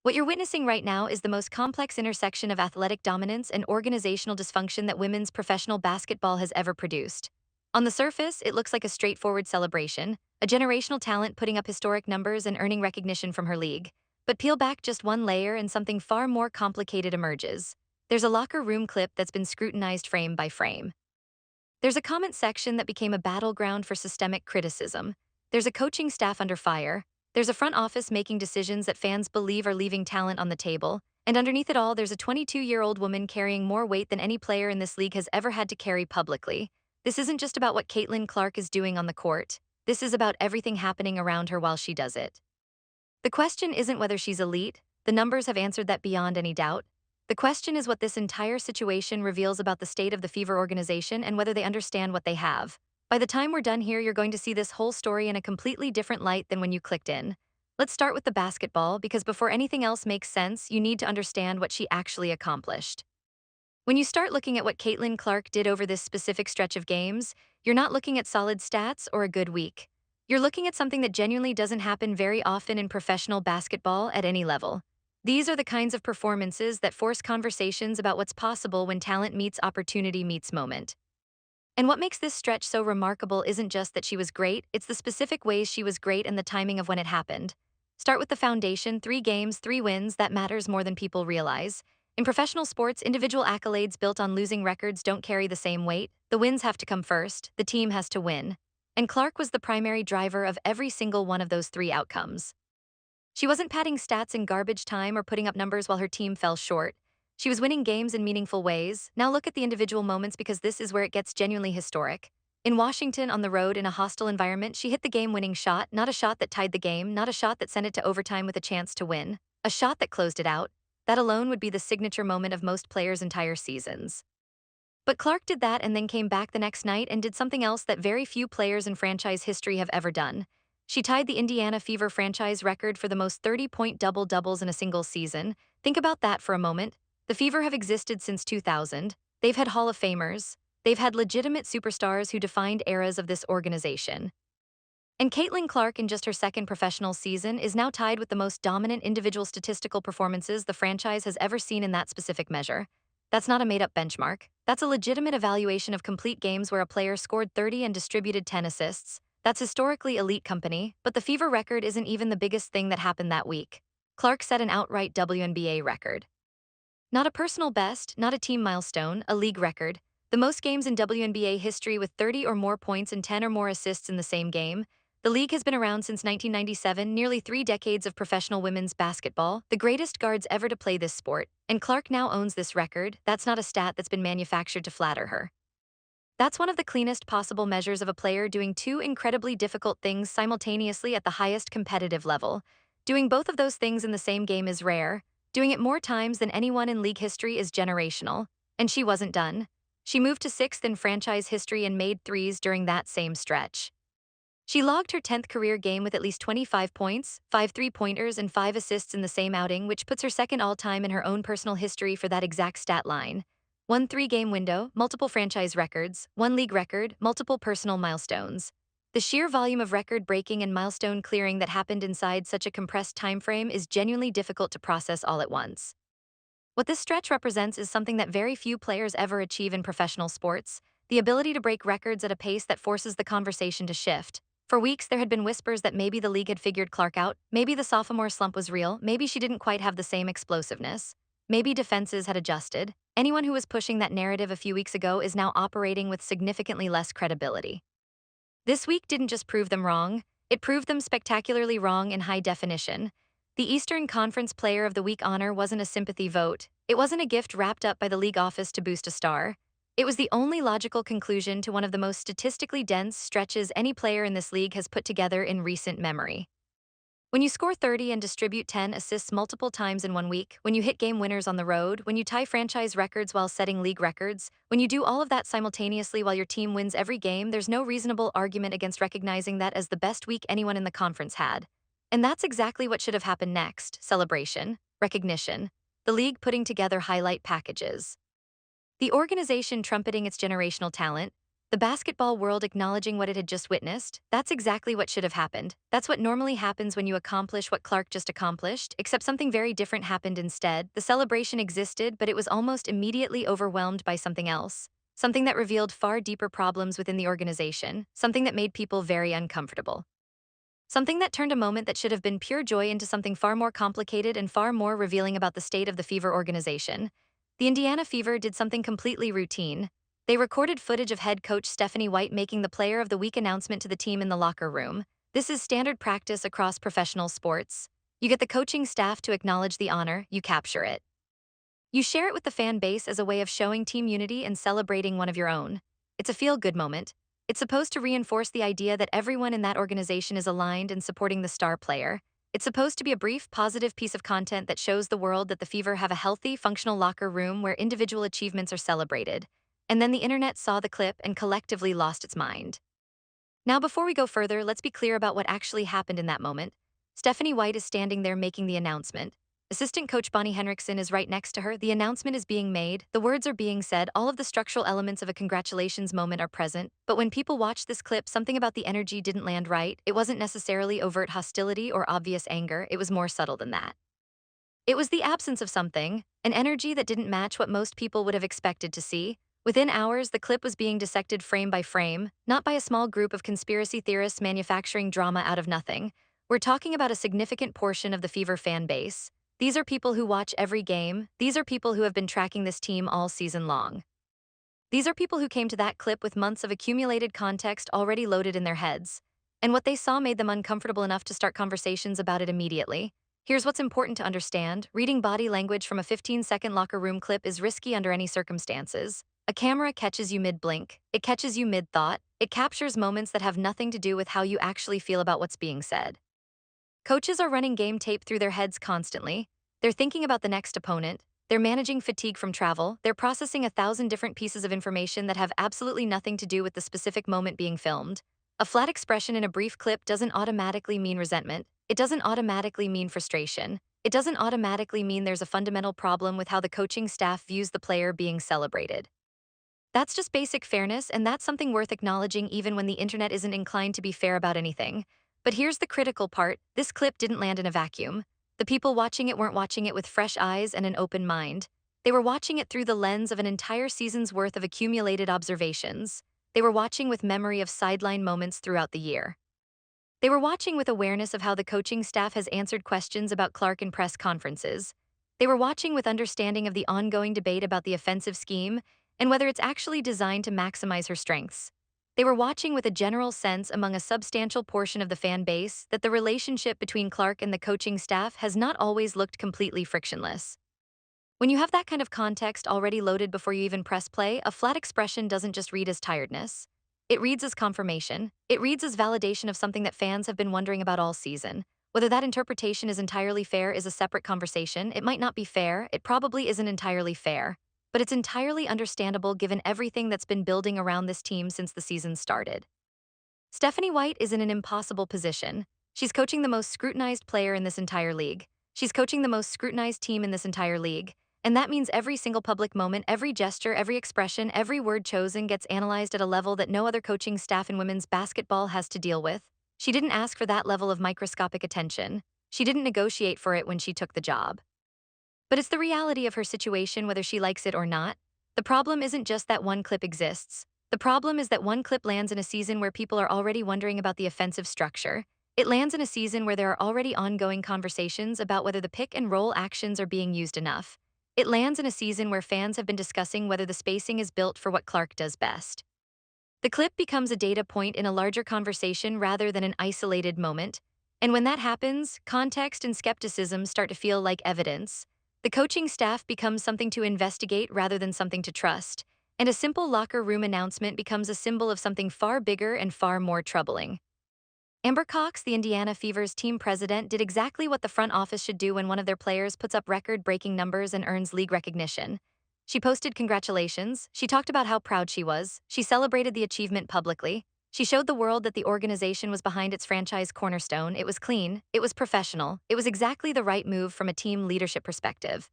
What you're witnessing right now is the most complex intersection of athletic dominance and organizational dysfunction that women's professional basketball has ever produced. On the surface, it looks like a straightforward celebration, a generational talent putting up historic numbers and earning recognition from her league. But peel back just one layer and something far more complicated emerges. There's a locker room clip that's been scrutinized frame by frame. There's a comment section that became a battleground for systemic criticism. There's a coaching staff under fire. There's a front office making decisions that fans believe are leaving talent on the table. And underneath it all, there's a 22-year-old woman carrying more weight than any player in this league has ever had to carry publicly. This isn't just about what Caitlin Clark is doing on the court. This is about everything happening around her while she does it. The question isn't whether she's elite. The numbers have answered that beyond any doubt. The question is what this entire situation reveals about the state of the Fever organization and whether they understand what they have. By the time we're done here, you're going to see this whole story in a completely different light than when you clicked in. Let's start with the basketball, because before anything else makes sense, you need to understand what she actually accomplished. When you start looking at what Caitlin Clark did over this specific stretch of games, you're not looking at solid stats or a good week. You're looking at something that genuinely doesn't happen very often in professional basketball at any level. These are the kinds of performances that force conversations about what's possible when talent meets opportunity meets moment. And what makes this stretch so remarkable isn't just that she was great, it's the specific ways she was great and the timing of when it happened. Start with the foundation: 3 games, 3 wins. That matters more than people realize. In professional sports, individual accolades built on losing records don't carry the same weight. The wins have to come first, the team has to win. And Clark was the primary driver of every single one of those 3 outcomes. She wasn't padding stats in garbage time or putting up numbers while her team fell short. She was winning games in meaningful ways. Now look at the individual moments, because this is where it gets genuinely historic. In Washington, on the road in a hostile environment, she hit the game-winning shot, not a shot that tied the game, not a shot that sent it to overtime with a chance to win, a shot that closed it out. That alone would be the signature moment of most players' entire seasons. But Clark did that and then came back the next night and did something else that very few players in franchise history have ever done. She tied the Indiana Fever franchise record for the most 30-point double-doubles in a single season. Think about that for a moment. The Fever have existed since 2000. They've had Hall of Famers. They've had legitimate superstars who defined eras of this organization. And Caitlin Clark, in just her second professional season, is now tied with the most dominant individual statistical performances the franchise has ever seen in that specific measure. That's not a made-up benchmark. That's a legitimate evaluation of complete games where a player scored 30 and distributed 10 assists. That's historically elite company, but the Fever record isn't even the biggest thing that happened that week. Clark set an outright WNBA record. Not a personal best, not a team milestone, a league record. The most games in WNBA history with 30 or more points and 10 or more assists in the same game. The league has been around since 1997, nearly 3 decades of professional women's basketball, the greatest guards ever to play this sport, and Clark now owns this record. That's not a stat that's been manufactured to flatter her. That's one of the cleanest possible measures of a player doing 2 incredibly difficult things simultaneously at the highest competitive level. Doing both of those things in the same game is rare. Doing it more times than anyone in league history is generational. And she wasn't done. She moved to 6th in franchise history and made threes during that same stretch. She logged her 10th career game with at least 25 points, 5 3-pointers, and 5 assists in the same outing, which puts her second all-time in her own personal history for that exact stat line. 1 3-game window, multiple franchise records, 1 league record, multiple personal milestones. The sheer volume of record-breaking and milestone clearing that happened inside such a compressed time frame is genuinely difficult to process all at once. What this stretch represents is something that very few players ever achieve in professional sports: the ability to break records at a pace that forces the conversation to shift. For weeks, there had been whispers that maybe the league had figured Clark out, maybe the sophomore slump was real, maybe she didn't quite have the same explosiveness. Maybe defenses had adjusted. Anyone who was pushing that narrative a few weeks ago is now operating with significantly less credibility. This week didn't just prove them wrong, it proved them spectacularly wrong in high definition. The Eastern Conference Player of the Week honor wasn't a sympathy vote. It wasn't a gift wrapped up by the league office to boost a star. It was the only logical conclusion to one of the most statistically dense stretches any player in this league has put together in recent memory. When you score 30 and distribute 10 assists multiple times in 1 week, when you hit game winners on the road, when you tie franchise records while setting league records, when you do all of that simultaneously while your team wins every game, there's no reasonable argument against recognizing that as the best week anyone in the conference had. And that's exactly what should have happened next: celebration, recognition, the league putting together highlight packages. The organization trumpeting its generational talent. The basketball world acknowledging what it had just witnessed. That's exactly what should have happened. That's what normally happens when you accomplish what Clark just accomplished, except something very different happened instead. The celebration existed, but it was almost immediately overwhelmed by something else. Something that revealed far deeper problems within the organization, something that made people very uncomfortable. Something that turned a moment that should have been pure joy into something far more complicated and far more revealing about the state of the Fever organization. The Indiana Fever did something completely routine. They recorded footage of head coach Stephanie White making the Player of the Week announcement to the team in the locker room. This is standard practice across professional sports. You get the coaching staff to acknowledge the honor, you capture it. You share it with the fan base as a way of showing team unity and celebrating one of your own. It's a feel-good moment. It's supposed to reinforce the idea that everyone in that organization is aligned and supporting the star player. It's supposed to be a brief, positive piece of content that shows the world that the Fever have a healthy, functional locker room where individual achievements are celebrated. And then the internet saw the clip and collectively lost its mind. Now, before we go further, let's be clear about what actually happened in that moment. Stephanie White is standing there making the announcement. Assistant coach Bonnie Henriksen is right next to her. The announcement is being made, the words are being said, all of the structural elements of a congratulations moment are present. But when people watched this clip, something about the energy didn't land right. It wasn't necessarily overt hostility or obvious anger, it was more subtle than that. It was the absence of something, an energy that didn't match what most people would have expected to see. Within hours, the clip was being dissected frame by frame, not by a small group of conspiracy theorists manufacturing drama out of nothing. We're talking about a significant portion of the Fever fan base. These are people who watch every game. These are people who have been tracking this team all season long. These are people who came to that clip with months of accumulated context already loaded in their heads. And what they saw made them uncomfortable enough to start conversations about it immediately. Here's what's important to understand. Reading body language from a 15-second locker room clip is risky under any circumstances. A camera catches you mid-blink. It catches you mid-thought. It captures moments that have nothing to do with how you actually feel about what's being said. Coaches are running game tape through their heads constantly. They're thinking about the next opponent. They're managing fatigue from travel. They're processing 1,000 different pieces of information that have absolutely nothing to do with the specific moment being filmed. A flat expression in a brief clip doesn't automatically mean resentment. It doesn't automatically mean frustration. It doesn't automatically mean there's a fundamental problem with how the coaching staff views the player being celebrated. That's just basic fairness, and that's something worth acknowledging even when the internet isn't inclined to be fair about anything. But here's the critical part. This clip didn't land in a vacuum. The people watching it weren't watching it with fresh eyes and an open mind. They were watching it through the lens of an entire season's worth of accumulated observations. They were watching with memory of sideline moments throughout the year. They were watching with awareness of how the coaching staff has answered questions about Clark in press conferences. They were watching with understanding of the ongoing debate about the offensive scheme and whether it's actually designed to maximize her strengths. They were watching with a general sense among a substantial portion of the fan base that the relationship between Clark and the coaching staff has not always looked completely frictionless. When you have that kind of context already loaded before you even press play, a flat expression doesn't just read as tiredness. It reads as confirmation. It reads as validation of something that fans have been wondering about all season. Whether that interpretation is entirely fair is a separate conversation. It might not be fair. It probably isn't entirely fair. But it's entirely understandable given everything that's been building around this team since the season started. Stephanie White is in an impossible position. She's coaching the most scrutinized player in this entire league. She's coaching the most scrutinized team in this entire league. And that means every single public moment, every gesture, every expression, every word chosen gets analyzed at a level that no other coaching staff in women's basketball has to deal with. She didn't ask for that level of microscopic attention. She didn't negotiate for it when she took the job. But it's the reality of her situation whether she likes it or not. The problem isn't just that one clip exists. The problem is that one clip lands in a season where people are already wondering about the offensive structure. It lands in a season where there are already ongoing conversations about whether the pick and roll actions are being used enough. It lands in a season where fans have been discussing whether the spacing is built for what Clark does best. The clip becomes a data point in a larger conversation rather than an isolated moment. And when that happens, context and skepticism start to feel like evidence. The coaching staff becomes something to investigate rather than something to trust. And a simple locker room announcement becomes a symbol of something far bigger and far more troubling. Amber Cox, the Indiana Fever's team president, did exactly what the front office should do when one of their players puts up record-breaking numbers and earns league recognition. She posted congratulations, she talked about how proud she was, she celebrated the achievement publicly, she showed the world that the organization was behind its franchise cornerstone. It was clean, it was professional, it was exactly the right move from a team leadership perspective.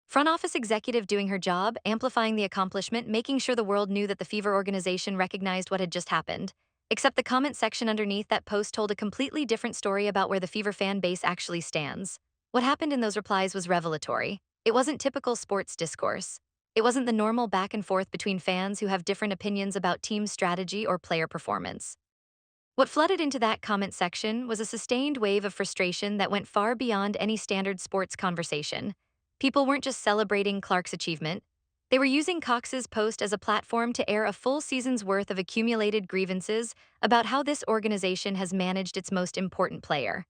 Front office executive doing her job, amplifying the accomplishment, making sure the world knew that the Fever organization recognized what had just happened. Except the comment section underneath that post told a completely different story about where the Fever fan base actually stands. What happened in those replies was revelatory. It wasn't typical sports discourse. It wasn't the normal back and forth between fans who have different opinions about team strategy or player performance. What flooded into that comment section was a sustained wave of frustration that went far beyond any standard sports conversation. People weren't just celebrating Clark's achievement. They were using Cox's post as a platform to air a full season's worth of accumulated grievances about how this organization has managed its most important player.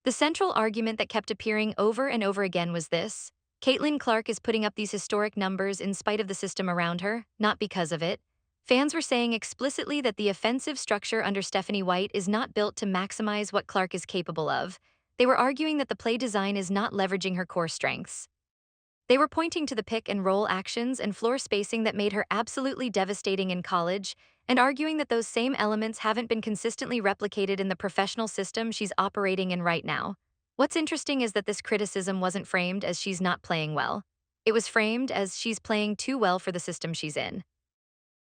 The central argument that kept appearing over and over again was this: Caitlin Clark is putting up these historic numbers in spite of the system around her, not because of it. Fans were saying explicitly that the offensive structure under Stephanie White is not built to maximize what Clark is capable of. They were arguing that the play design is not leveraging her core strengths. They were pointing to the pick and roll actions and floor spacing that made her absolutely devastating in college, and arguing that those same elements haven't been consistently replicated in the professional system she's operating in right now. What's interesting is that this criticism wasn't framed as she's not playing well. It was framed as she's playing too well for the system she's in.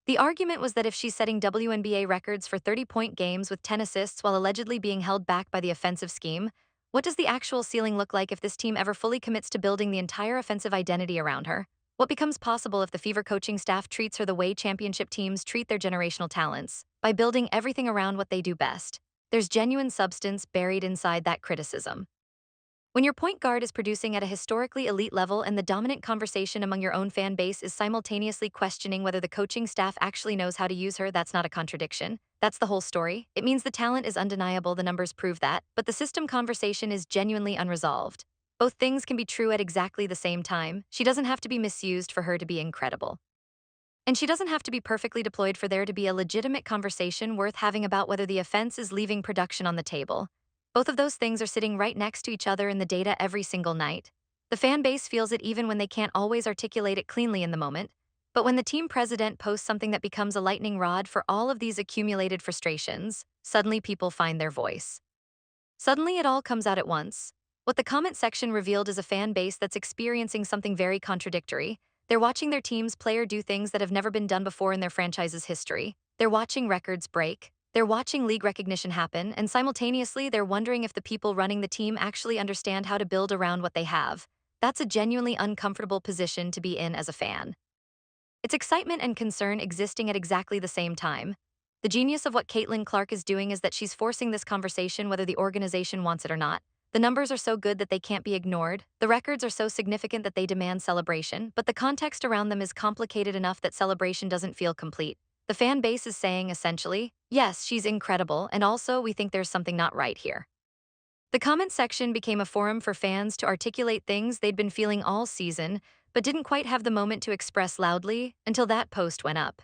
The argument was that if she's setting WNBA records for 30-point games with 10 assists while allegedly being held back by the offensive scheme, what does the actual ceiling look like if this team ever fully commits to building the entire offensive identity around her? What becomes possible if the Fever coaching staff treats her the way championship teams treat their generational talents, by building everything around what they do best? There's genuine substance buried inside that criticism. When your point guard is producing at a historically elite level and the dominant conversation among your own fan base is simultaneously questioning whether the coaching staff actually knows how to use her, that's not a contradiction. That's the whole story. It means the talent is undeniable, the numbers prove that, but the system conversation is genuinely unresolved. Both things can be true at exactly the same time. She doesn't have to be misused for her to be incredible. And she doesn't have to be perfectly deployed for there to be a legitimate conversation worth having about whether the offense is leaving production on the table. Both of those things are sitting right next to each other in the data every single night. The fan base feels it even when they can't always articulate it cleanly in the moment. But when the team president posts something that becomes a lightning rod for all of these accumulated frustrations, suddenly people find their voice. Suddenly it all comes out at once. What the comment section revealed is a fan base that's experiencing something very contradictory. They're watching their team's player do things that have never been done before in their franchise's history. They're watching records break. They're watching league recognition happen, and simultaneously they're wondering if the people running the team actually understand how to build around what they have. That's a genuinely uncomfortable position to be in as a fan. It's excitement and concern existing at exactly the same time. The genius of what Caitlin Clark is doing is that she's forcing this conversation whether the organization wants it or not. The numbers are so good that they can't be ignored. The records are so significant that they demand celebration, but the context around them is complicated enough that celebration doesn't feel complete. The fan base is saying, essentially, yes, she's incredible, and also we think there's something not right here. The comment section became a forum for fans to articulate things they'd been feeling all season, but didn't quite have the moment to express loudly until that post went up.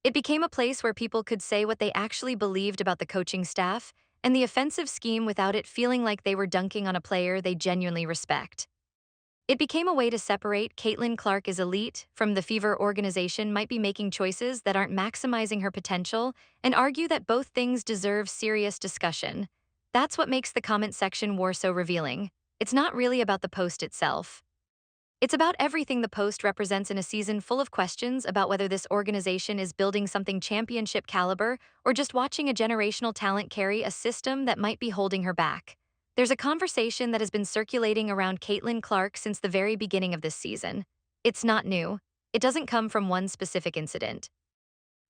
It became a place where people could say what they actually believed about the coaching staff and the offensive scheme without it feeling like they were dunking on a player they genuinely respect. It became a way to separate Caitlin Clark as elite from the Fever organization might be making choices that aren't maximizing her potential, and argue that both things deserve serious discussion. That's what makes the comment section war so revealing. It's not really about the post itself. It's about everything the post represents in a season full of questions about whether this organization is building something championship caliber or just watching a generational talent carry a system that might be holding her back. There's a conversation that has been circulating around Caitlin Clark since the very beginning of this season. It's not new. It doesn't come from one specific incident.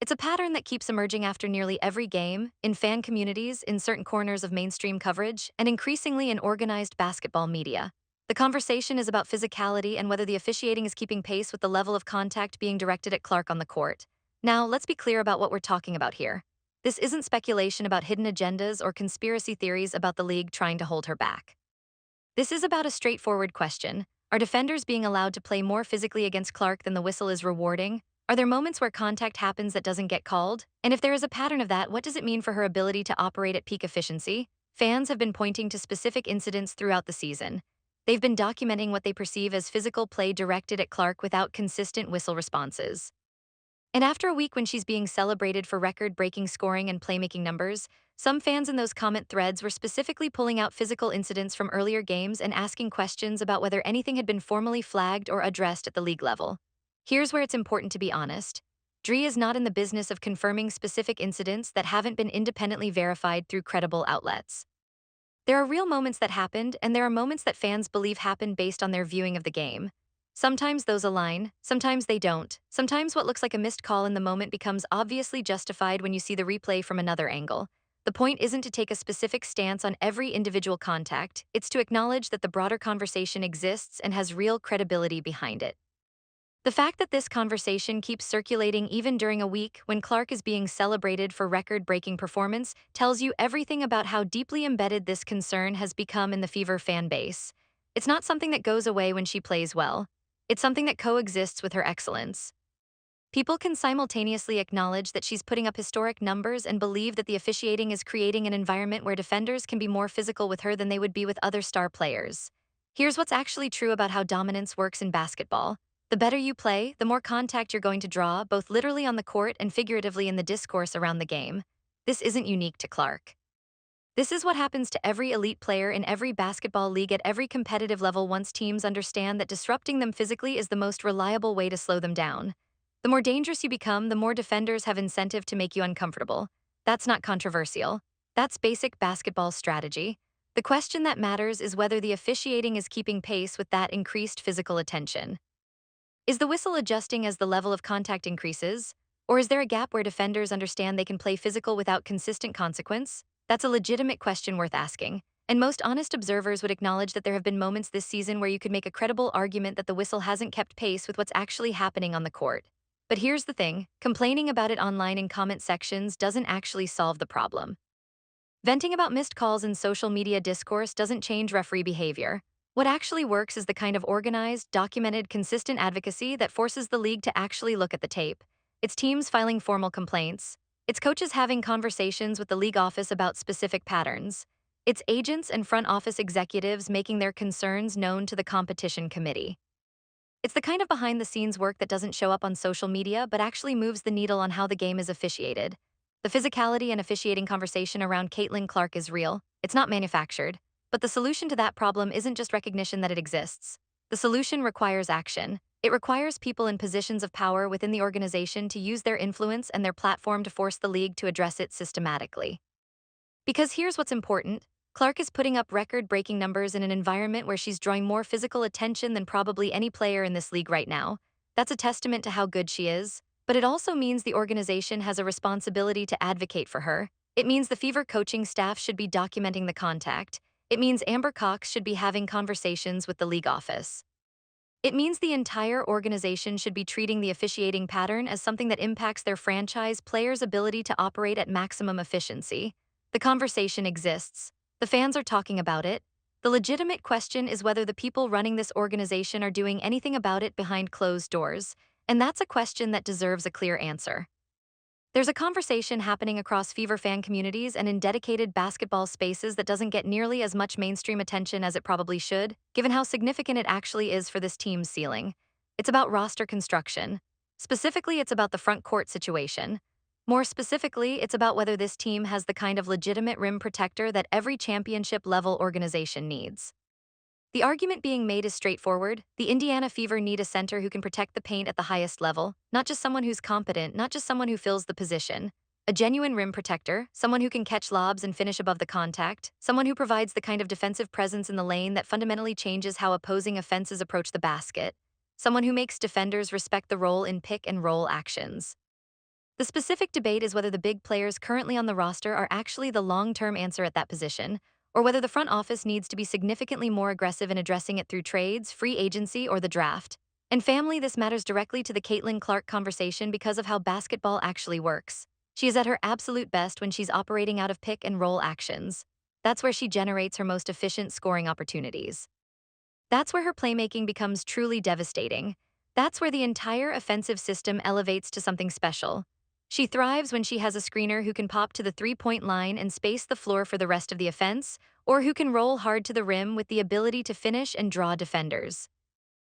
It's a pattern that keeps emerging after nearly every game, in fan communities, in certain corners of mainstream coverage, and increasingly in organized basketball media. The conversation is about physicality and whether the officiating is keeping pace with the level of contact being directed at Clark on the court. Now, let's be clear about what we're talking about here. This isn't speculation about hidden agendas or conspiracy theories about the league trying to hold her back. This is about a straightforward question. Are defenders being allowed to play more physically against Clark than the whistle is rewarding? Are there moments where contact happens that doesn't get called? And if there is a pattern of that, what does it mean for her ability to operate at peak efficiency? Fans have been pointing to specific incidents throughout the season. They've been documenting what they perceive as physical play directed at Clark without consistent whistle responses. And after a week when she's being celebrated for record-breaking scoring and playmaking numbers, Some fans in those comment threads were specifically pulling out physical incidents from earlier games and asking questions about whether anything had been formally flagged or addressed at the league level. Here's where it's important to be honest. Dree is not in the business of confirming specific incidents that haven't been independently verified through credible outlets. There are real moments that happened, and there are moments that fans believe happened based on their viewing of the game. Sometimes those align, sometimes they don't. Sometimes what looks like a missed call in the moment becomes obviously justified when you see the replay from another angle. The point isn't to take a specific stance on every individual contact, it's to acknowledge that the broader conversation exists and has real credibility behind it. The fact that this conversation keeps circulating even during a week when Clark is being celebrated for record-breaking performance tells you everything about how deeply embedded this concern has become in the Fever fan base. It's not something that goes away when she plays well. It's something that coexists with her excellence. People can simultaneously acknowledge that she's putting up historic numbers and believe that the officiating is creating an environment where defenders can be more physical with her than they would be with other star players. Here's what's actually true about how dominance works in basketball. The better you play, the more contact you're going to draw, both literally on the court and figuratively in the discourse around the game. This isn't unique to Clark. This is what happens to every elite player in every basketball league at every competitive level once teams understand that disrupting them physically is the most reliable way to slow them down. The more dangerous you become, the more defenders have incentive to make you uncomfortable. That's not controversial. That's basic basketball strategy. The question that matters is whether the officiating is keeping pace with that increased physical attention. Is the whistle adjusting as the level of contact increases? Or is there a gap where defenders understand they can play physical without consistent consequence? That's a legitimate question worth asking. And most honest observers would acknowledge that there have been moments this season where you could make a credible argument that the whistle hasn't kept pace with what's actually happening on the court. But here's the thing, complaining about it online in comment sections doesn't actually solve the problem. Venting about missed calls in social media discourse doesn't change referee behavior. What actually works is the kind of organized, documented, consistent advocacy that forces the league to actually look at the tape. It's teams filing formal complaints. It's coaches having conversations with the league office about specific patterns. It's agents and front office executives making their concerns known to the competition committee. It's the kind of behind-the-scenes work that doesn't show up on social media but actually moves the needle on how the game is officiated. The physicality and officiating conversation around Caitlin Clark is real. It's not manufactured. But the solution to that problem isn't just recognition that it exists. The solution requires action. It requires people in positions of power within the organization to use their influence and their platform to force the league to address it systematically. Because here's what's important. Clark is putting up record-breaking numbers in an environment where she's drawing more physical attention than probably any player in this league right now. That's a testament to how good she is. But it also means the organization has a responsibility to advocate for her. It means the Fever coaching staff should be documenting the contact. It means Amber Cox should be having conversations with the league office. It means the entire organization should be treating the officiating pattern as something that impacts their franchise players' ability to operate at maximum efficiency. The conversation exists. The fans are talking about it. The legitimate question is whether the people running this organization are doing anything about it behind closed doors, and that's a question that deserves a clear answer. There's a conversation happening across Fever fan communities and in dedicated basketball spaces that doesn't get nearly as much mainstream attention as it probably should, given how significant it actually is for this team's ceiling. It's about roster construction. Specifically, it's about the front court situation. More specifically, it's about whether this team has the kind of legitimate rim protector that every championship-level organization needs. The argument being made is straightforward. The Indiana Fever need a center who can protect the paint at the highest level, not just someone who's competent, not just someone who fills the position. A genuine rim protector, someone who can catch lobs and finish above the contact, someone who provides the kind of defensive presence in the lane that fundamentally changes how opposing offenses approach the basket, someone who makes defenders respect the role in pick-and-roll actions. The specific debate is whether the big players currently on the roster are actually the long-term answer at that position, or whether the front office needs to be significantly more aggressive in addressing it through trades, free agency, or the draft. And family, this matters directly to the Caitlin Clark conversation because of how basketball actually works. She is at her absolute best when she's operating out of pick-and-roll actions. That's where she generates her most efficient scoring opportunities. That's where her playmaking becomes truly devastating. That's where the entire offensive system elevates to something special. She thrives when she has a screener who can pop to the three-point line and space the floor for the rest of the offense, or who can roll hard to the rim with the ability to finish and draw defenders.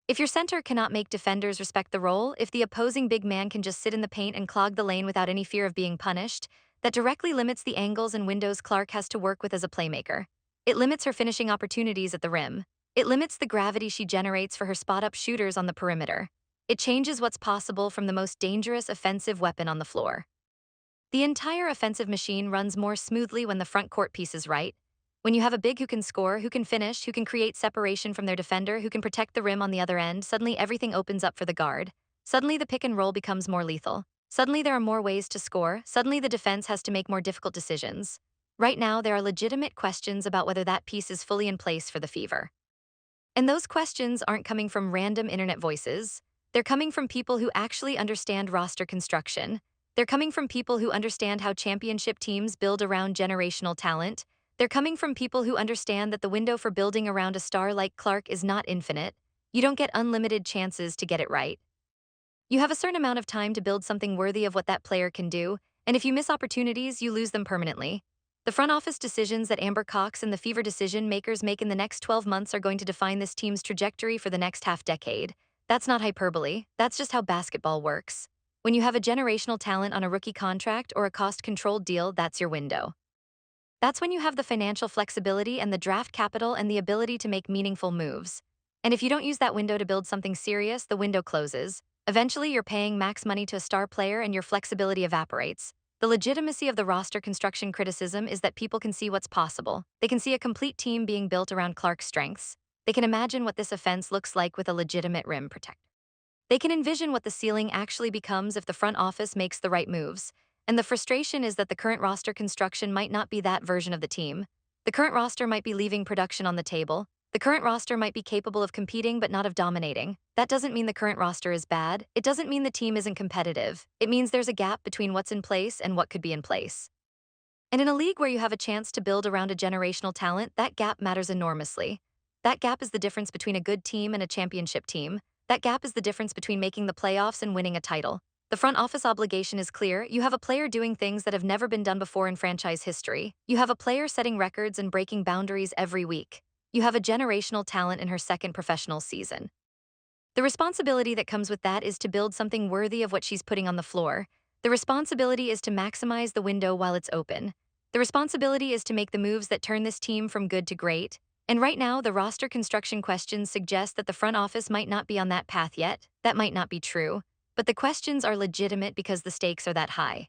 If your center cannot make defenders respect the role, if the opposing big man can just sit in the paint and clog the lane without any fear of being punished, that directly limits the angles and windows Clark has to work with as a playmaker. It limits her finishing opportunities at the rim. It limits the gravity she generates for her spot-up shooters on the perimeter. It changes what's possible from the most dangerous offensive weapon on the floor. The entire offensive machine runs more smoothly when the front court piece is right. When you have a big who can score, who can finish, who can create separation from their defender, who can protect the rim on the other end, suddenly everything opens up for the guard. Suddenly the pick and roll becomes more lethal. Suddenly there are more ways to score. Suddenly the defense has to make more difficult decisions. Right now, there are legitimate questions about whether that piece is fully in place for the Fever. And those questions aren't coming from random internet voices. They're coming from people who actually understand roster construction. They're coming from people who understand how championship teams build around generational talent. They're coming from people who understand that the window for building around a star like Clark is not infinite. You don't get unlimited chances to get it right. You have a certain amount of time to build something worthy of what that player can do, and if you miss opportunities, you lose them permanently. The front office decisions that Amber Cox and the Fever decision makers make in the next 12 months are going to define this team's trajectory for the next half-decade. That's not hyperbole, that's just how basketball works. When you have a generational talent on a rookie contract or a cost-controlled deal, that's your window. That's when you have the financial flexibility and the draft capital and the ability to make meaningful moves. And if you don't use that window to build something serious, the window closes. Eventually, you're paying max money to a star player and your flexibility evaporates. The legitimacy of the roster construction criticism is that people can see what's possible. They can see a complete team being built around Clark's strengths. They can imagine what this offense looks like with a legitimate rim protector. They can envision what the ceiling actually becomes if the front office makes the right moves. And the frustration is that the current roster construction might not be that version of the team. The current roster might be leaving production on the table. The current roster might be capable of competing but not of dominating. That doesn't mean the current roster is bad. It doesn't mean the team isn't competitive. It means there's a gap between what's in place and what could be in place. And in a league where you have a chance to build around a generational talent, that gap matters enormously. That gap is the difference between a good team and a championship team. That gap is the difference between making the playoffs and winning a title. The front office obligation is clear. You have a player doing things that have never been done before in franchise history. You have a player setting records and breaking boundaries every week. You have a generational talent in her second professional season. The responsibility that comes with that is to build something worthy of what she's putting on the floor. The responsibility is to maximize the window while it's open. The responsibility is to make the moves that turn this team from good to great. And right now, the roster construction questions suggest that the front office might not be on that path yet. That might not be true. But the questions are legitimate because the stakes are that high.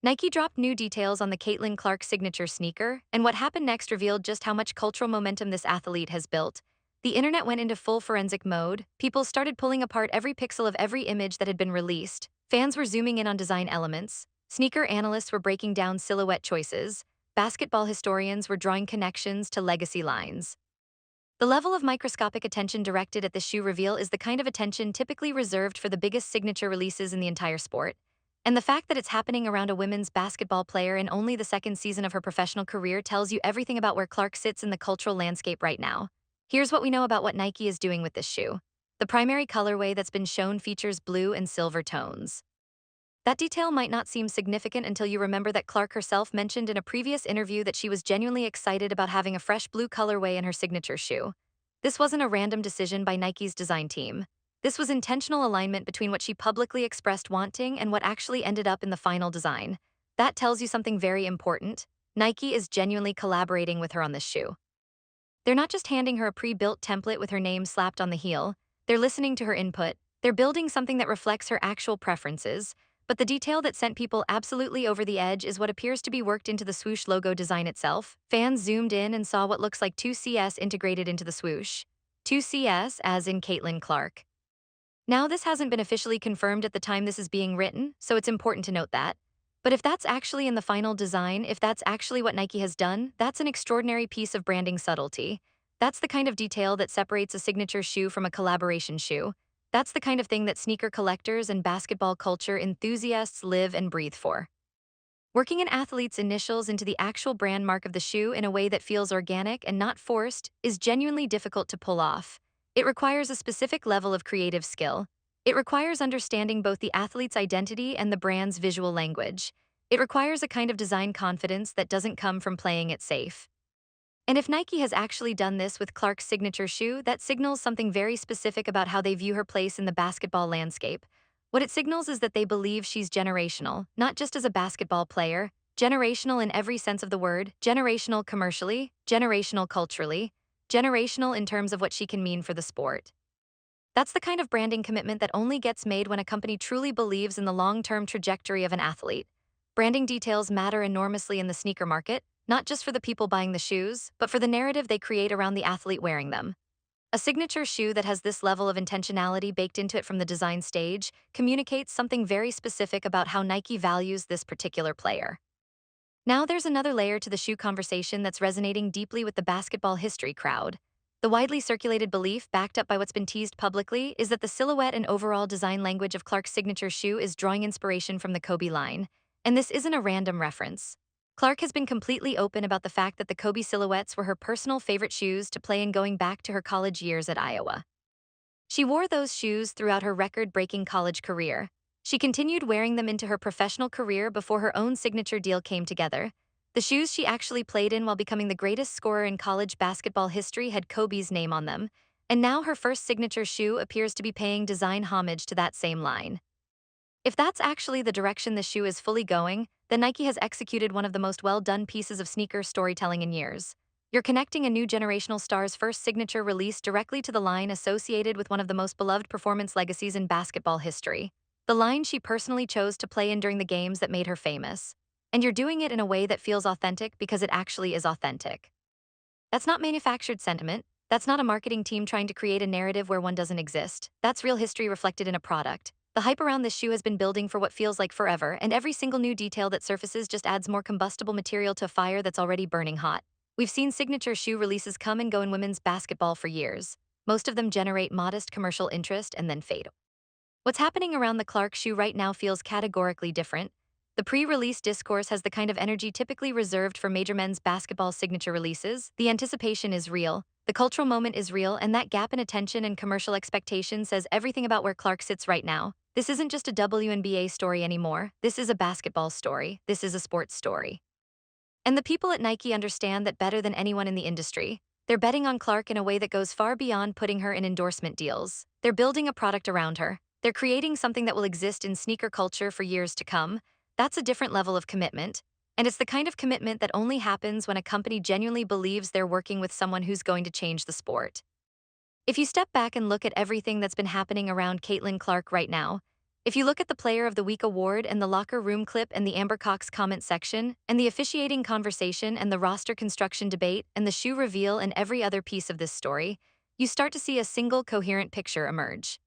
Nike dropped new details on the Caitlin Clark signature sneaker, and what happened next revealed just how much cultural momentum this athlete has built. The internet went into full forensic mode. People started pulling apart every pixel of every image that had been released. Fans were zooming in on design elements. Sneaker analysts were breaking down silhouette choices. Basketball historians were drawing connections to legacy lines. The level of microscopic attention directed at the shoe reveal is the kind of attention typically reserved for the biggest signature releases in the entire sport. And the fact that it's happening around a women's basketball player in only the second season of her professional career tells you everything about where Clark sits in the cultural landscape right now. Here's what we know about what Nike is doing with this shoe. The primary colorway that's been shown features blue and silver tones. That detail might not seem significant until you remember that Clark herself mentioned in a previous interview that she was genuinely excited about having a fresh blue colorway in her signature shoe. This wasn't a random decision by Nike's design team. This was intentional alignment between what she publicly expressed wanting and what actually ended up in the final design. That tells you something very important. Nike is genuinely collaborating with her on this shoe. They're not just handing her a pre-built template with her name slapped on the heel. They're listening to her input. They're building something that reflects her actual preferences. But the detail that sent people absolutely over the edge is what appears to be worked into the swoosh logo design itself. Fans zoomed in and saw what looks like 2CS integrated into the swoosh. 2CS, as in Caitlin Clark. Now, this hasn't been officially confirmed at the time this is being written, so it's important to note that. But if that's actually in the final design, if that's actually what Nike has done, that's an extraordinary piece of branding subtlety. That's the kind of detail that separates a signature shoe from a collaboration shoe. That's the kind of thing that sneaker collectors and basketball culture enthusiasts live and breathe for. Working an athlete's initials into the actual brand mark of the shoe in a way that feels organic and not forced is genuinely difficult to pull off. It requires a specific level of creative skill. It requires understanding both the athlete's identity and the brand's visual language. It requires a kind of design confidence that doesn't come from playing it safe. And if Nike has actually done this with Clark's signature shoe, that signals something very specific about how they view her place in the basketball landscape. What it signals is that they believe she's generational, not just as a basketball player, generational in every sense of the word, generational commercially, generational culturally, generational in terms of what she can mean for the sport. That's the kind of branding commitment that only gets made when a company truly believes in the long-term trajectory of an athlete. Branding details matter enormously in the sneaker market, not just for the people buying the shoes, but for the narrative they create around the athlete wearing them. A signature shoe that has this level of intentionality baked into it from the design stage communicates something very specific about how Nike values this particular player. Now there's another layer to the shoe conversation that's resonating deeply with the basketball history crowd. The widely circulated belief, backed up by what's been teased publicly, is that the silhouette and overall design language of Clark's signature shoe is drawing inspiration from the Kobe line. And this isn't a random reference. Clark has been completely open about the fact that the Kobe silhouettes were her personal favorite shoes to play in going back to her college years at Iowa. She wore those shoes throughout her record-breaking college career. She continued wearing them into her professional career before her own signature deal came together. The shoes she actually played in while becoming the greatest scorer in college basketball history had Kobe's name on them, and now her first signature shoe appears to be paying design homage to that same line. If that's actually the direction the shoe is fully going, then Nike has executed one of the most well-done pieces of sneaker storytelling in years. You're connecting a new generational star's first signature release directly to the line associated with one of the most beloved performance legacies in basketball history. The line she personally chose to play in during the games that made her famous. And you're doing it in a way that feels authentic because it actually is authentic. That's not manufactured sentiment. That's not a marketing team trying to create a narrative where one doesn't exist. That's real history reflected in a product. The hype around this shoe has been building for what feels like forever, and every single new detail that surfaces just adds more combustible material to a fire that's already burning hot. We've seen signature shoe releases come and go in women's basketball for years. Most of them generate modest commercial interest and then fade. What's happening around the Clark shoe right now feels categorically different. The pre-release discourse has the kind of energy typically reserved for major men's basketball signature releases. The anticipation is real, the cultural moment is real, and that gap in attention and commercial expectation says everything about where Clark sits right now. This isn't just a WNBA story anymore. This is a basketball story. This is a sports story. And the people at Nike understand that better than anyone in the industry. They're betting on Clark in a way that goes far beyond putting her in endorsement deals. They're building a product around her. They're creating something that will exist in sneaker culture for years to come. That's a different level of commitment. And it's the kind of commitment that only happens when a company genuinely believes they're working with someone who's going to change the sport. If you step back and look at everything that's been happening around Caitlin Clark right now, if you look at the Player of the Week award and the locker room clip and the Amber Cox comment section, and the officiating conversation and the roster construction debate and the shoe reveal and every other piece of this story, you start to see a single coherent picture emerge.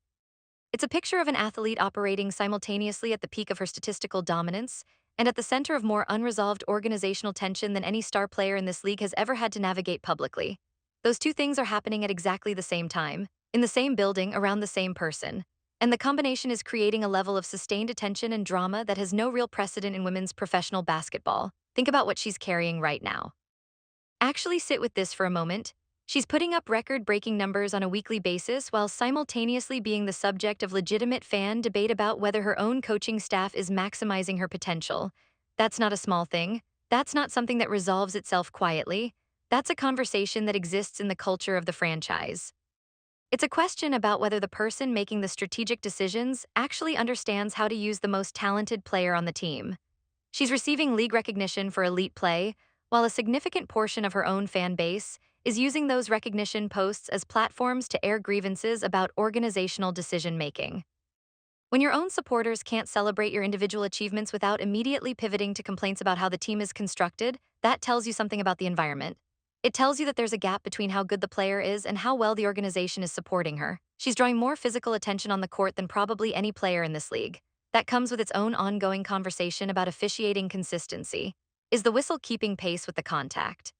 It's a picture of an athlete operating simultaneously at the peak of her statistical dominance and at the center of more unresolved organizational tension than any star player in this league has ever had to navigate publicly. Those two things are happening at exactly the same time, in the same building, around the same person. And the combination is creating a level of sustained attention and drama that has no real precedent in women's professional basketball. Think about what she's carrying right now. Actually sit with this for a moment. She's putting up record-breaking numbers on a weekly basis while simultaneously being the subject of legitimate fan debate about whether her own coaching staff is maximizing her potential. That's not a small thing. That's not something that resolves itself quietly. That's a conversation that exists in the culture of the franchise. It's a question about whether the person making the strategic decisions actually understands how to use the most talented player on the team. She's receiving league recognition for elite play, while a significant portion of her own fan base is using those recognition posts as platforms to air grievances about organizational decision-making. When your own supporters can't celebrate your individual achievements without immediately pivoting to complaints about how the team is constructed, that tells you something about the environment. It tells you that there's a gap between how good the player is and how well the organization is supporting her. She's drawing more physical attention on the court than probably any player in this league. That comes with its own ongoing conversation about officiating consistency. Is the whistle keeping pace with the contact?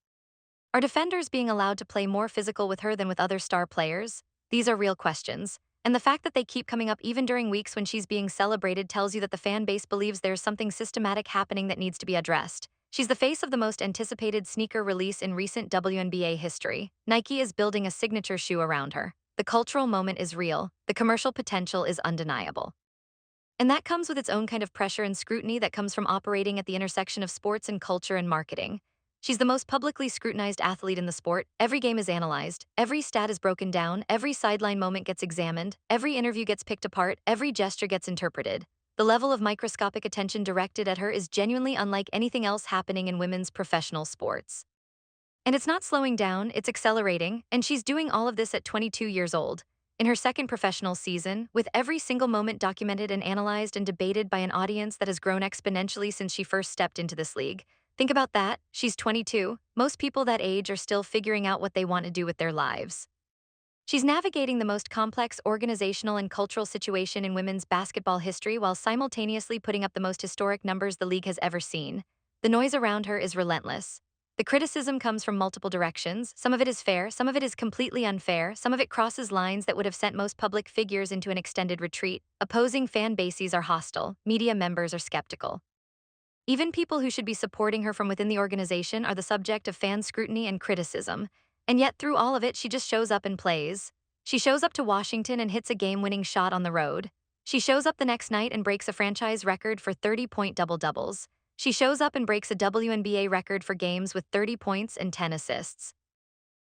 Are defenders being allowed to play more physical with her than with other star players? These are real questions. And the fact that they keep coming up even during weeks when she's being celebrated tells you that the fan base believes there's something systematic happening that needs to be addressed. She's the face of the most anticipated sneaker release in recent WNBA history. Nike is building a signature shoe around her. The cultural moment is real. The commercial potential is undeniable. And that comes with its own kind of pressure and scrutiny that comes from operating at the intersection of sports and culture and marketing. She's the most publicly scrutinized athlete in the sport. Every game is analyzed, every stat is broken down, every sideline moment gets examined, every interview gets picked apart, every gesture gets interpreted. The level of microscopic attention directed at her is genuinely unlike anything else happening in women's professional sports. And it's not slowing down, it's accelerating, and she's doing all of this at 22 years old. In her second professional season, with every single moment documented and analyzed and debated by an audience that has grown exponentially since she first stepped into this league. Think about that, she's 22. Most people that age are still figuring out what they want to do with their lives. She's navigating the most complex organizational and cultural situation in women's basketball history while simultaneously putting up the most historic numbers the league has ever seen. The noise around her is relentless. The criticism comes from multiple directions. Some of it is fair, some of it is completely unfair, some of it crosses lines that would have sent most public figures into an extended retreat. Opposing fan bases are hostile, media members are skeptical. Even people who should be supporting her from within the organization are the subject of fan scrutiny and criticism. And yet, through all of it, she just shows up and plays. She shows up to Washington and hits a game-winning shot on the road. She shows up the next night and breaks a franchise record for 30-point double-doubles. She shows up and breaks a WNBA record for games with 30 points and 10 assists.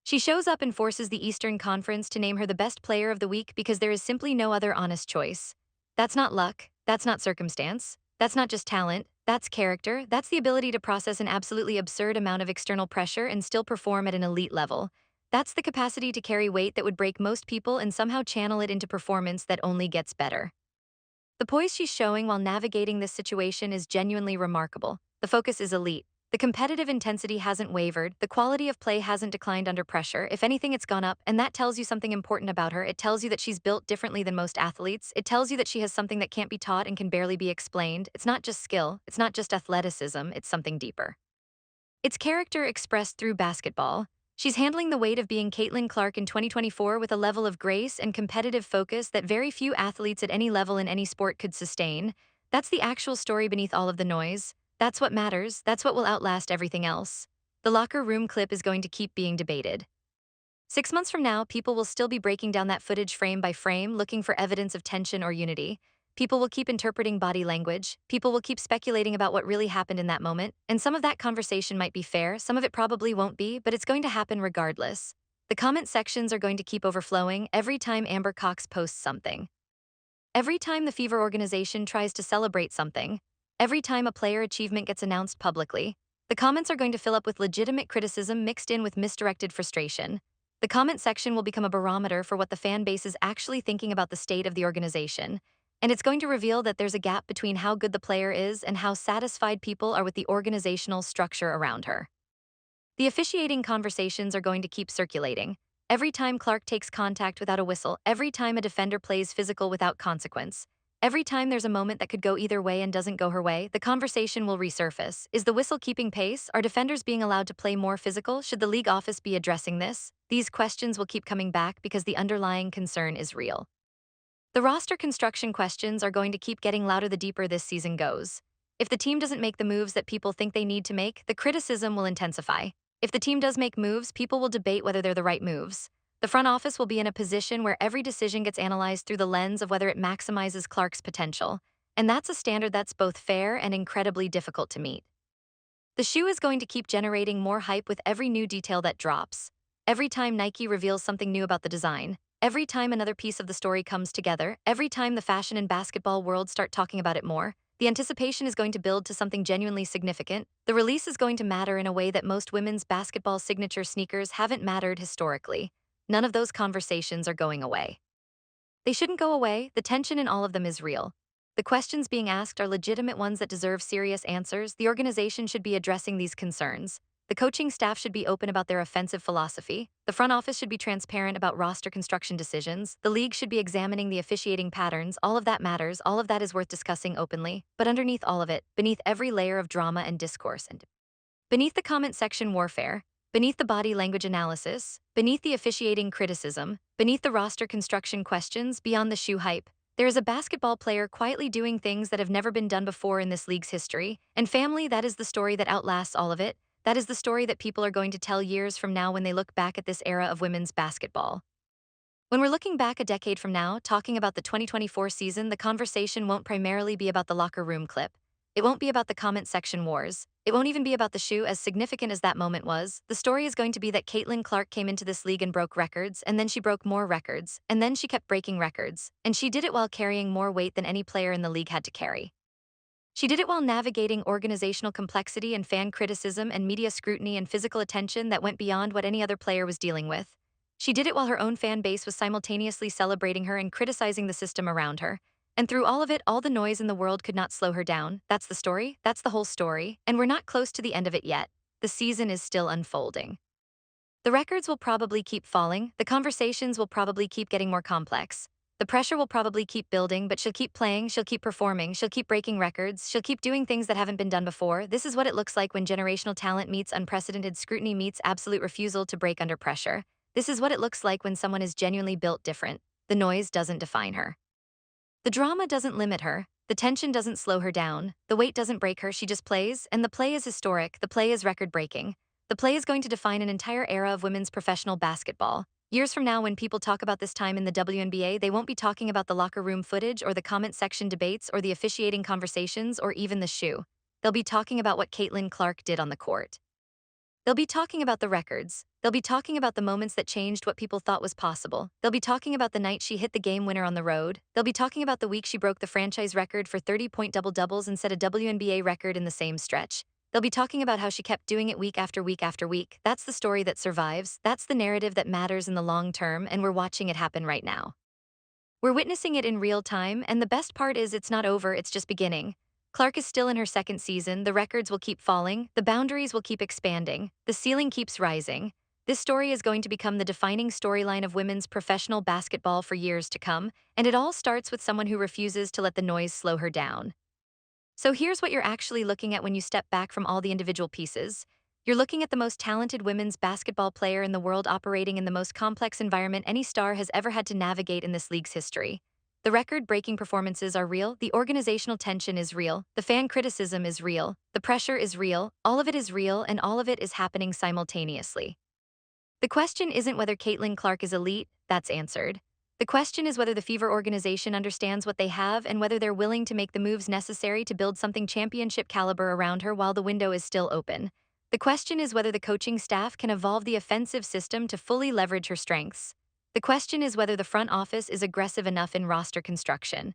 She shows up and forces the Eastern Conference to name her the best player of the week because there is simply no other honest choice. That's not luck, that's not circumstance, that's not just talent, that's character, that's the ability to process an absolutely absurd amount of external pressure and still perform at an elite level. That's the capacity to carry weight that would break most people and somehow channel it into performance that only gets better. The poise she's showing while navigating this situation is genuinely remarkable. The focus is elite. The competitive intensity hasn't wavered, the quality of play hasn't declined under pressure. If anything, it's gone up, and that tells you something important about her. It tells you that she's built differently than most athletes. It tells you that she has something that can't be taught and can barely be explained. It's not just skill, it's not just athleticism, it's something deeper. It's character expressed through basketball. She's handling the weight of being Caitlin Clark in 2024 with a level of grace and competitive focus that very few athletes at any level in any sport could sustain. That's the actual story beneath all of the noise. That's what matters, that's what will outlast everything else. The locker room clip is going to keep being debated. 6 months from now, people will still be breaking down that footage frame by frame, looking for evidence of tension or unity. People will keep interpreting body language. People will keep speculating about what really happened in that moment. And some of that conversation might be fair, some of it probably won't be, but it's going to happen regardless. The comment sections are going to keep overflowing every time Amber Cox posts something. Every time the Fever organization tries to celebrate something. Every time a player achievement gets announced publicly. The comments are going to fill up with legitimate criticism mixed in with misdirected frustration. The comment section will become a barometer for what the fan base is actually thinking about the state of the organization. And it's going to reveal that there's a gap between how good the player is and how satisfied people are with the organizational structure around her. The officiating conversations are going to keep circulating. Every time Clark takes contact without a whistle, every time a defender plays physical without consequence, every time there's a moment that could go either way and doesn't go her way, the conversation will resurface. Is the whistle keeping pace? Are defenders being allowed to play more physical? Should the league office be addressing this? These questions will keep coming back because the underlying concern is real. The roster construction questions are going to keep getting louder the deeper this season goes. If the team doesn't make the moves that people think they need to make, the criticism will intensify. If the team does make moves, people will debate whether they're the right moves. The front office will be in a position where every decision gets analyzed through the lens of whether it maximizes Clark's potential. And that's a standard that's both fair and incredibly difficult to meet. The shoe is going to keep generating more hype with every new detail that drops. Every time Nike reveals something new about the design, every time another piece of the story comes together, every time the fashion and basketball world start talking about it more, the anticipation is going to build to something genuinely significant. The release is going to matter in a way that most women's basketball signature sneakers haven't mattered historically. None of those conversations are going away. They shouldn't go away, the tension in all of them is real. The questions being asked are legitimate ones that deserve serious answers. The organization should be addressing these concerns. The coaching staff should be open about their offensive philosophy. The front office should be transparent about roster construction decisions. The league should be examining the officiating patterns. All of that matters, all of that is worth discussing openly. But underneath all of it, beneath every layer of drama and discourse, and beneath the comment section warfare, beneath the body language analysis, beneath the officiating criticism, beneath the roster construction questions, beyond the shoe hype, there is a basketball player quietly doing things that have never been done before in this league's history. And family, that is the story that outlasts all of it. That is the story that people are going to tell years from now when they look back at this era of women's basketball. When we're looking back a decade from now, talking about the 2024 season, the conversation won't primarily be about the locker room clip. It won't be about the comment section wars. It won't even be about the shoe, as significant as that moment was. The story is going to be that Caitlin Clark came into this league and broke records, and then she broke more records, and then she kept breaking records, and she did it while carrying more weight than any player in the league had to carry. She did it while navigating organizational complexity and fan criticism and media scrutiny and physical attention that went beyond what any other player was dealing with. She did it while her own fan base was simultaneously celebrating her and criticizing the system around her. And through all of it, all the noise in the world could not slow her down. That's the story, that's the whole story, and we're not close to the end of it yet. The season is still unfolding. The records will probably keep falling, the conversations will probably keep getting more complex. The pressure will probably keep building, but she'll keep playing, she'll keep performing, she'll keep breaking records, she'll keep doing things that haven't been done before. This is what it looks like when generational talent meets unprecedented scrutiny meets absolute refusal to break under pressure. This is what it looks like when someone is genuinely built different. The noise doesn't define her. The drama doesn't limit her. The tension doesn't slow her down. The weight doesn't break her. She just plays, and the play is historic. The play is record-breaking. The play is going to define an entire era of women's professional basketball. Years from now, when people talk about this time in the WNBA, they won't be talking about the locker room footage or the comment section debates or the officiating conversations or even the shoe. They'll be talking about what Caitlin Clark did on the court. They'll be talking about the records. They'll be talking about the moments that changed what people thought was possible. They'll be talking about the night she hit the game winner on the road. They'll be talking about the week she broke the franchise record for 30-point double-doubles and set a WNBA record in the same stretch. They'll be talking about how she kept doing it week after week after week. That's the story that survives. That's the narrative that matters in the long term, and we're watching it happen right now. We're witnessing it in real time, and the best part is it's not over, it's just beginning. Clark is still in her second season, the records will keep falling, the boundaries will keep expanding, the ceiling keeps rising. This story is going to become the defining storyline of women's professional basketball for years to come, and it all starts with someone who refuses to let the noise slow her down. So here's what you're actually looking at when you step back from all the individual pieces. You're looking at the most talented women's basketball player in the world operating in the most complex environment any star has ever had to navigate in this league's history. The record-breaking performances are real, the organizational tension is real, the fan criticism is real, the pressure is real, all of it is real, and all of it is happening simultaneously. The question isn't whether Caitlin Clark is elite, that's answered. The question is whether the Fever organization understands what they have and whether they're willing to make the moves necessary to build something championship caliber around her while the window is still open. The question is whether the coaching staff can evolve the offensive system to fully leverage her strengths. The question is whether the front office is aggressive enough in roster construction.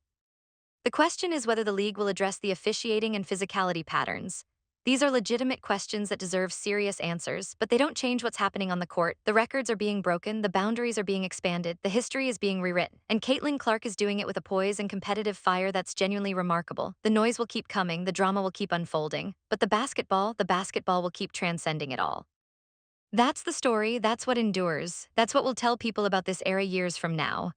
The question is whether the league will address the officiating and physicality patterns. These are legitimate questions that deserve serious answers, but they don't change what's happening on the court. The records are being broken, the boundaries are being expanded, the history is being rewritten, and Caitlin Clark is doing it with a poise and competitive fire that's genuinely remarkable. The noise will keep coming, the drama will keep unfolding, but the basketball will keep transcending it all. That's the story, that's what endures, that's what will tell people about this era years from now.